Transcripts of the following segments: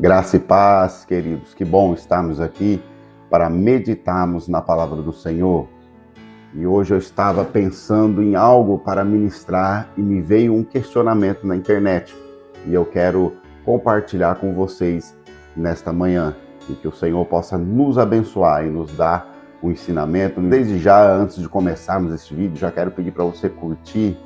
Graça e paz, queridos. Que bom estarmos aqui para meditarmos na palavra do Senhor. E hoje eu estava pensando em algo para ministrar e me veio um questionamento na internet. E eu quero compartilhar com vocês nesta manhã. E que o Senhor possa nos abençoar e nos dar um ensinamento. Desde já, antes de começarmos esse vídeo, já quero pedir para você curtir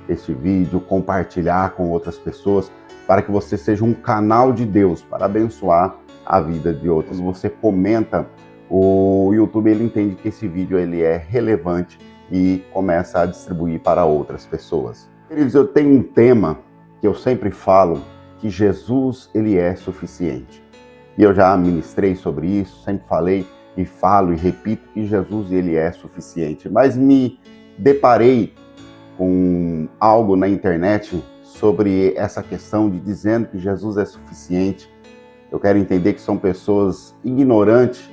este vídeo, compartilhar com outras pessoas, para que você seja um canal de Deus para abençoar a vida de outros. Você comenta, o YouTube ele entende que esse vídeo ele é relevante e começa a distribuir para outras pessoas. Queridos, eu tenho um tema que eu sempre falo, que Jesus ele é suficiente. E eu já ministrei sobre isso, sempre falei e falo e repito que Jesus ele é suficiente. Mas me deparei com algo na internet sobre essa questão de dizendo que Jesus é suficiente. Eu quero entender que são pessoas ignorantes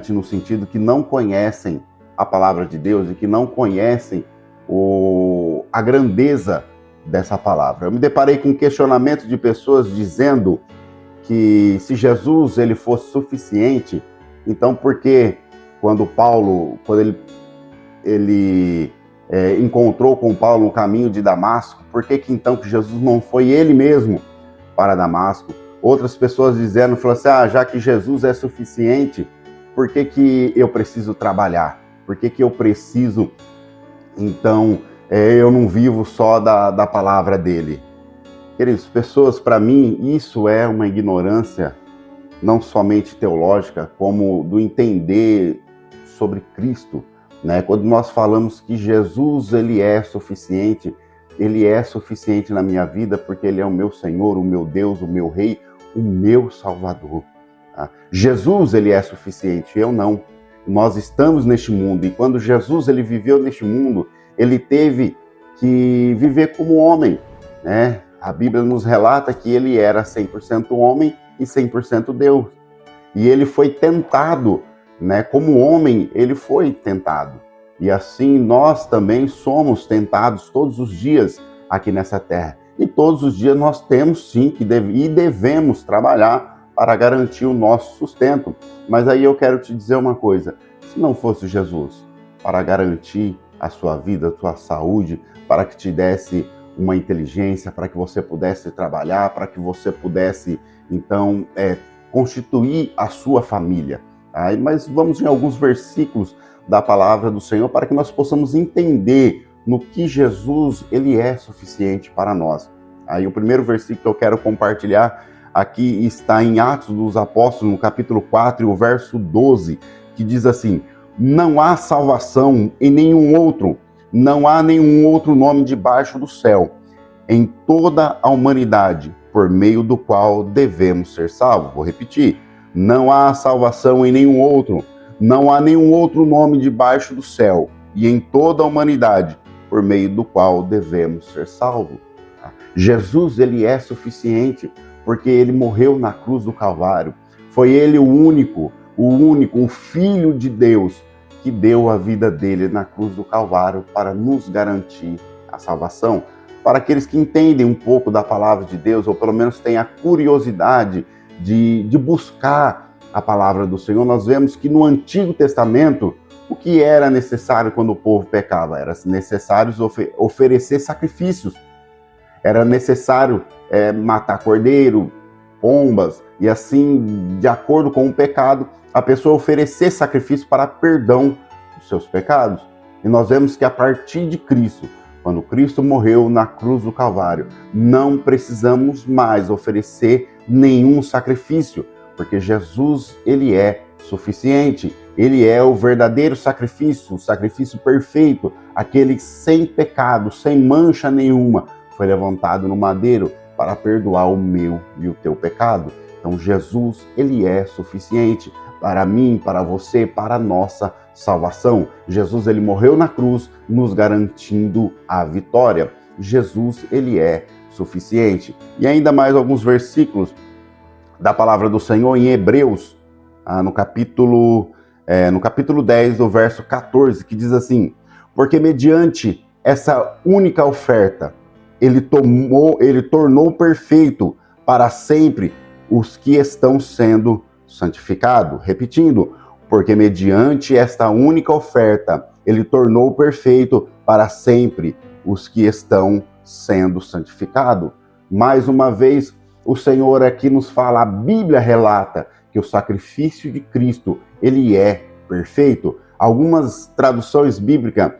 no sentido que não conhecem a palavra de Deus e que não conhecem a grandeza dessa palavra. Eu me deparei com um questionamento de pessoas dizendo que se Jesus ele fosse suficiente, então por que quando ele encontrou com Paulo no caminho de Damasco, por que então que Jesus não foi ele mesmo para Damasco? Outras pessoas dizendo, falando assim, já que Jesus é suficiente, por que eu preciso trabalhar? Por que eu preciso, então, eu não vivo só da palavra dele? Queridos, pessoas, para mim, isso é uma ignorância, não somente teológica, como do entender sobre Cristo. Quando nós falamos que Jesus ele é suficiente na minha vida porque ele é o meu Senhor, o meu Deus, o meu Rei, o meu Salvador. Jesus ele é suficiente, eu não. Nós estamos neste mundo e quando Jesus ele viveu neste mundo, ele teve que viver como homem. A Bíblia nos relata que ele era 100% homem e 100% Deus. E ele foi tentado. Como homem, ele foi tentado. E assim nós também somos tentados todos os dias aqui nessa terra. E todos os dias nós temos sim que devemos trabalhar para garantir o nosso sustento. Mas aí eu quero te dizer uma coisa. Se não fosse Jesus para garantir a sua vida, a sua saúde, para que te desse uma inteligência, para que você pudesse trabalhar, para que você pudesse, então, constituir a sua família. Mas vamos em alguns versículos da palavra do Senhor para que nós possamos entender no que Jesus ele é suficiente para nós. O primeiro versículo que eu quero compartilhar aqui está em Atos dos Apóstolos, no capítulo 4, e o verso 12, que diz assim: não há salvação em nenhum outro, não há nenhum outro nome debaixo do céu, em toda a humanidade, por meio do qual devemos ser salvos. Vou repetir. Não há salvação em nenhum outro, não há nenhum outro nome debaixo do céu e em toda a humanidade, por meio do qual devemos ser salvos. Jesus, ele é suficiente, porque ele morreu na cruz do Calvário. Foi ele o único, o Filho de Deus, que deu a vida dele na cruz do Calvário para nos garantir a salvação. Para aqueles que entendem um pouco da palavra de Deus, ou pelo menos têm a curiosidade de buscar a palavra do Senhor, nós vemos que no Antigo Testamento, o que era necessário quando o povo pecava? Era necessário oferecer sacrifícios. Era necessário matar cordeiro, pombas, e assim, de acordo com o pecado, a pessoa oferecer sacrifício para perdão dos seus pecados. E nós vemos que a partir de Cristo, quando Cristo morreu na cruz do Calvário, não precisamos mais oferecer nenhum sacrifício, porque Jesus, ele é suficiente. Ele é o verdadeiro sacrifício, o sacrifício perfeito, aquele sem pecado, sem mancha nenhuma, foi levantado no madeiro para perdoar o meu e o teu pecado. Então Jesus, ele é suficiente para mim, para você, para a nossa salvação. Jesus, ele morreu na cruz, nos garantindo a vitória. Jesus, ele é suficiente. E ainda mais alguns versículos da palavra do Senhor em Hebreus, no capítulo 10, do verso 14, que diz assim: porque mediante essa única oferta, ele tornou perfeito para sempre os que estão sendo santificados. Repetindo, porque mediante esta única oferta, ele tornou perfeito para sempre os que estão sendo santificados. Mais uma vez, o Senhor aqui nos fala, a Bíblia relata que o sacrifício de Cristo, ele é perfeito. Algumas traduções bíblicas,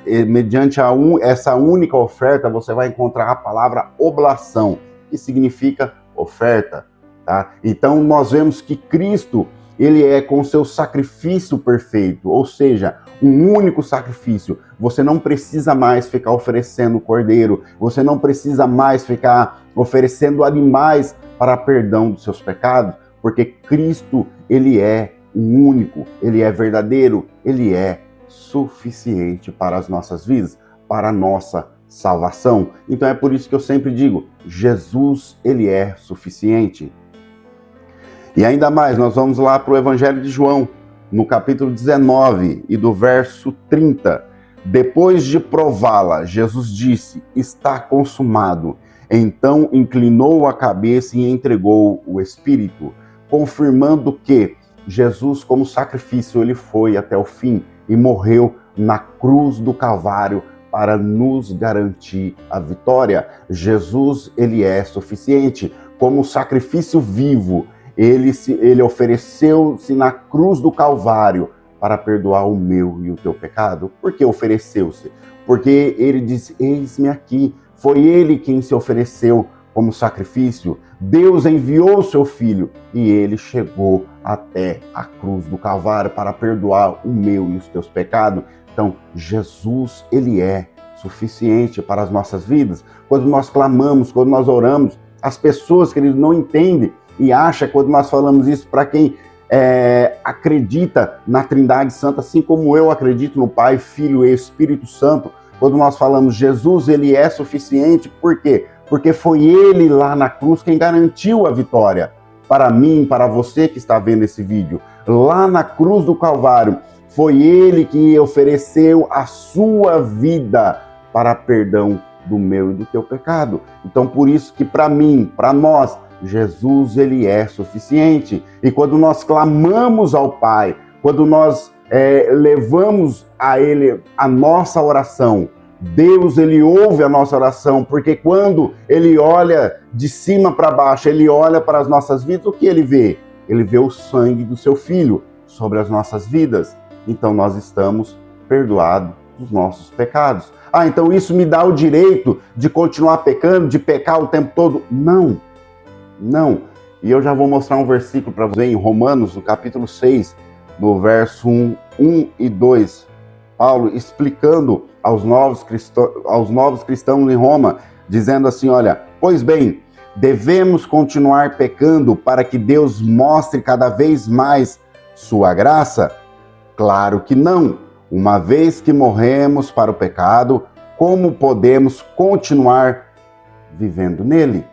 mediante essa única oferta, você vai encontrar a palavra oblação, que significa oferta. Tá? Então, nós vemos que Cristo, ele é com seu sacrifício perfeito, ou seja, um único sacrifício. Você não precisa mais ficar oferecendo cordeiro, você não precisa mais ficar oferecendo animais para perdão dos seus pecados, porque Cristo, ele é o único, ele é verdadeiro, ele é suficiente para as nossas vidas, para a nossa salvação. Então é por isso que eu sempre digo, Jesus, ele é suficiente. E ainda mais, nós vamos lá para o Evangelho de João, no capítulo 19 e do verso 30. Depois de prová-la, Jesus disse, está consumado. Então inclinou a cabeça e entregou o Espírito, confirmando que Jesus, como sacrifício, ele foi até o fim e morreu na cruz do Calvário para nos garantir a vitória. Jesus, ele é suficiente. Como sacrifício vivo, ele ofereceu-se na cruz do Calvário para perdoar o meu e o teu pecado. Por que ofereceu-se? Porque ele disse, eis-me aqui. Foi ele quem se ofereceu como sacrifício. Deus enviou o seu Filho e ele chegou até a cruz do Calvário para perdoar o meu e os teus pecados. Então, Jesus, ele é suficiente para as nossas vidas. Quando nós clamamos, quando nós oramos, as pessoas que eles não entendem e acham, quando nós falamos isso para quem acredita na Trindade Santa, assim como eu acredito no Pai, Filho e Espírito Santo, quando nós falamos Jesus, ele é suficiente, por quê? Porque foi ele lá na cruz quem garantiu a vitória para mim, para você que está vendo esse vídeo. Lá na cruz do Calvário, foi ele que ofereceu a sua vida para perdão do meu e do teu pecado. Então, por isso que para mim, para nós, Jesus, ele é suficiente. E quando nós clamamos ao Pai, quando nós levamos a ele a nossa oração, Deus, ele ouve a nossa oração, porque quando ele olha de cima para baixo, ele olha para as nossas vidas, o que ele vê? Ele vê o sangue do seu Filho sobre as nossas vidas. Então nós estamos perdoados dos nossos pecados. Ah, então isso me dá o direito de continuar pecando, de pecar o tempo todo? Não, não. E eu já vou mostrar um versículo para você em Romanos, no capítulo 6, no verso 1 e 2. Paulo explicando aos novos cristãos em Roma, dizendo assim, olha, pois bem, devemos continuar pecando para que Deus mostre cada vez mais sua graça? Claro que não. Uma vez que morremos para o pecado, como podemos continuar vivendo nele?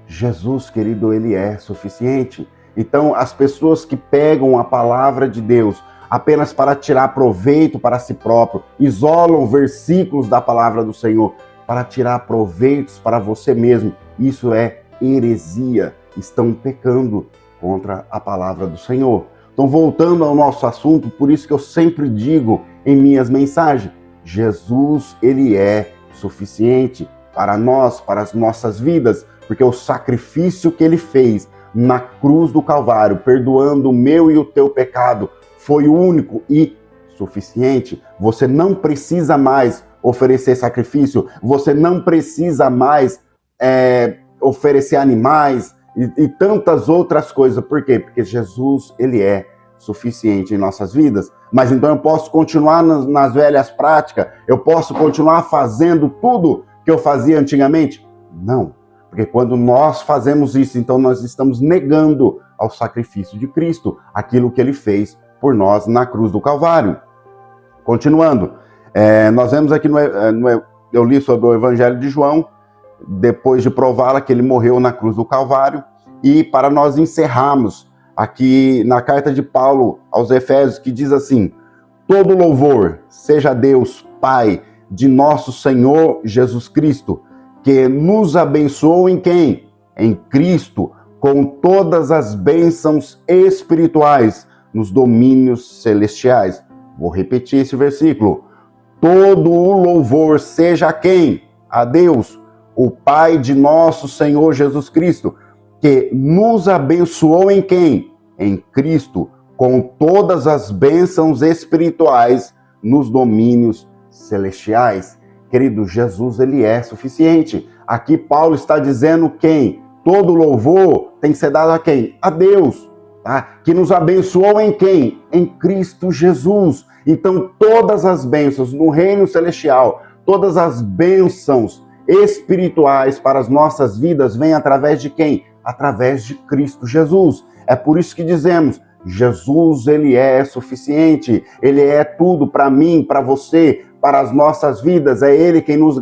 Jesus, querido, ele é suficiente. Então, as pessoas que pegam a palavra de Deus apenas para tirar proveito para si próprio, isolam versículos da palavra do Senhor para tirar proveitos para você mesmo, isso é heresia. Estão pecando contra a palavra do Senhor. Então, voltando ao nosso assunto, por isso que eu sempre digo em minhas mensagens, Jesus, ele é suficiente para nós, para as nossas vidas, porque o sacrifício que ele fez na cruz do Calvário, perdoando o meu e o teu pecado, foi único e suficiente. Você não precisa mais oferecer sacrifício, você não precisa mais oferecer animais e tantas outras coisas. Por quê? Porque Jesus, ele é suficiente em nossas vidas. Mas então eu posso continuar nas velhas práticas? Eu posso continuar fazendo tudo que eu fazia antigamente? Não. Porque quando nós fazemos isso, então nós estamos negando ao sacrifício de Cristo, aquilo que ele fez por nós na cruz do Calvário. Continuando, nós vemos aqui, eu li sobre o Evangelho de João, depois de prová-la que ele morreu na cruz do Calvário, e para nós encerrarmos aqui na carta de Paulo aos Efésios, que diz assim, todo louvor seja a Deus, Pai, de nosso Senhor Jesus Cristo, que nos abençoou em quem? Em Cristo, com todas as bênçãos espirituais nos domínios celestiais. Vou repetir esse versículo. Todo o louvor seja a quem? A Deus, o Pai de nosso Senhor Jesus Cristo, que nos abençoou em quem? Em Cristo, com todas as bênçãos espirituais nos domínios celestiais. Querido, Jesus, ele é suficiente. Aqui Paulo está dizendo quem? Todo louvor tem que ser dado a quem? A Deus, tá? Que nos abençoou em quem? Em Cristo Jesus. Então, todas as bênçãos no reino celestial, todas as bênçãos espirituais para as nossas vidas vêm através de quem? Através de Cristo Jesus. É por isso que dizemos, Jesus, ele é suficiente, ele é tudo para mim, para você, para as nossas vidas. É ele quem nos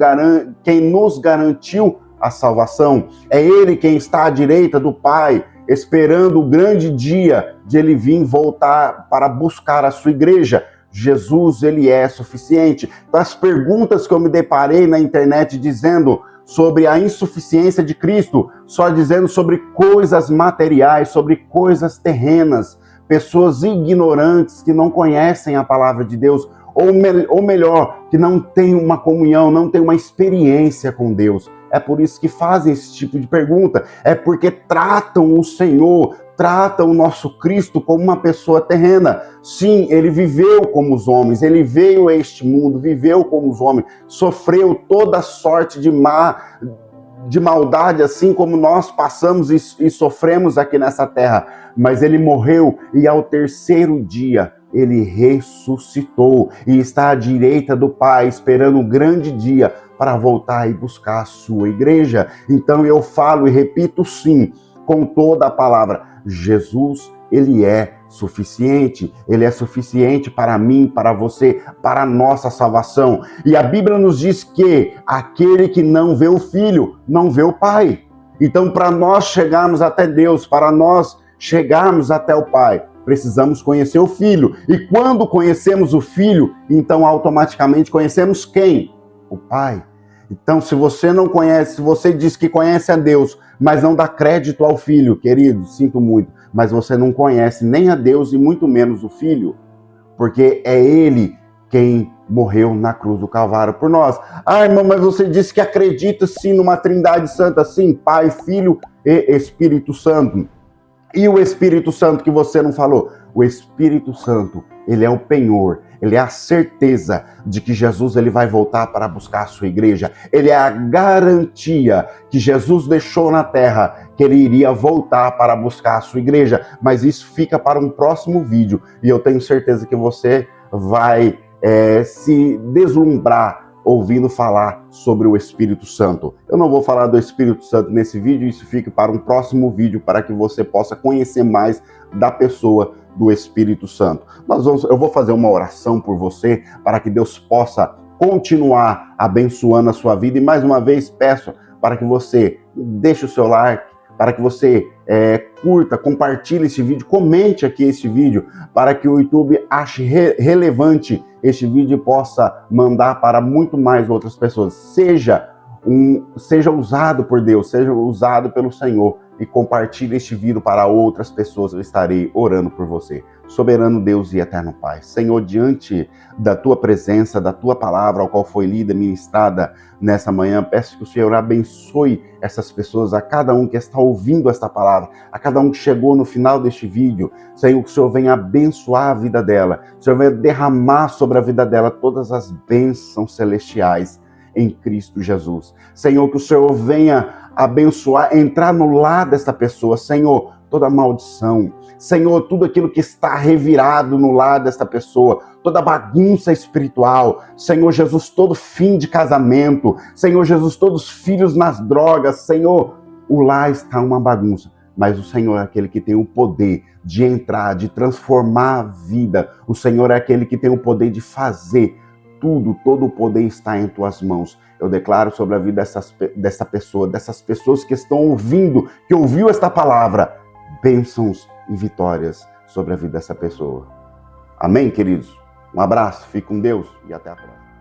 garantiu a salvação. É ele quem está à direita do Pai, esperando o grande dia de ele vir voltar para buscar a sua igreja. Jesus, ele é suficiente. Então, as perguntas que eu me deparei na internet dizendo sobre a insuficiência de Cristo, só dizendo sobre coisas materiais, sobre coisas terrenas, pessoas ignorantes que não conhecem a palavra de Deus, ou melhor, que não têm uma comunhão, não têm uma experiência com Deus. É por isso que fazem esse tipo de pergunta. É porque tratam o Senhor, tratam o nosso Cristo como uma pessoa terrena. Sim, ele viveu como os homens, ele veio a este mundo, viveu como os homens, sofreu toda sorte de maldade, assim como nós passamos e sofremos aqui nessa terra. Mas ele morreu e ao terceiro dia ele ressuscitou e está à direita do Pai, esperando o grande dia para voltar e buscar a sua igreja. Então eu falo e repito sim, com toda a palavra, Jesus, ele é suficiente. Ele é suficiente para mim, para você, para a nossa salvação. E a Bíblia nos diz que aquele que não vê o Filho, não vê o Pai. Então, para nós chegarmos até Deus, para nós chegarmos até o Pai, precisamos conhecer o Filho. E quando conhecemos o Filho, então automaticamente conhecemos quem? O Pai. Então, se você não conhece, se você diz que conhece a Deus, mas não dá crédito ao Filho, querido, sinto muito, mas você não conhece nem a Deus e muito menos o Filho, porque é Ele quem morreu na cruz do Calvário por nós. Ah, irmão, mas você disse que acredita sim numa Trindade Santa, sim, Pai, Filho e Espírito Santo. E o Espírito Santo que você não falou? O Espírito Santo, ele é o penhor, ele é a certeza de que Jesus ele vai voltar para buscar a sua igreja. Ele é a garantia que Jesus deixou na terra, que ele iria voltar para buscar a sua igreja. Mas isso fica para um próximo vídeo. E eu tenho certeza que você vai se deslumbrar ouvindo falar sobre o Espírito Santo. Eu não vou falar do Espírito Santo nesse vídeo, isso fica para um próximo vídeo, para que você possa conhecer mais da pessoa do Espírito Santo. Eu vou fazer uma oração por você, para que Deus possa continuar abençoando a sua vida. E mais uma vez peço para que você deixe o seu like, para que você curta, compartilhe esse vídeo, comente aqui esse vídeo, para que o YouTube ache relevante este vídeo e possa mandar para muito mais outras pessoas. Seja usado por Deus, seja usado pelo Senhor, e compartilhe este vídeo para outras pessoas. Eu estarei orando por você. Soberano Deus e eterno Pai, Senhor, diante da Tua presença, da Tua palavra, ao qual foi lida, ministrada nessa manhã, peço que o Senhor abençoe essas pessoas, a cada um que está ouvindo esta palavra, a cada um que chegou no final deste vídeo. Senhor, que o Senhor venha abençoar a vida dela, o Senhor venha derramar sobre a vida dela todas as bênçãos celestiais em Cristo Jesus. Senhor, que o Senhor venha abençoar, entrar no lar desta pessoa, Senhor, toda maldição, Senhor, tudo aquilo que está revirado no lar desta pessoa, toda bagunça espiritual, Senhor Jesus, todo fim de casamento, Senhor Jesus, todos os filhos nas drogas, Senhor, o lar está uma bagunça, mas o Senhor é aquele que tem o poder de entrar, de transformar a vida, o Senhor é aquele que tem o poder de fazer tudo, todo o poder está em tuas mãos. Eu declaro sobre a vida dessa pessoa, dessas pessoas que estão ouvindo, que ouviu esta palavra, bênçãos e vitórias sobre a vida dessa pessoa. Amém, queridos? Um abraço, fique com Deus e até a próxima.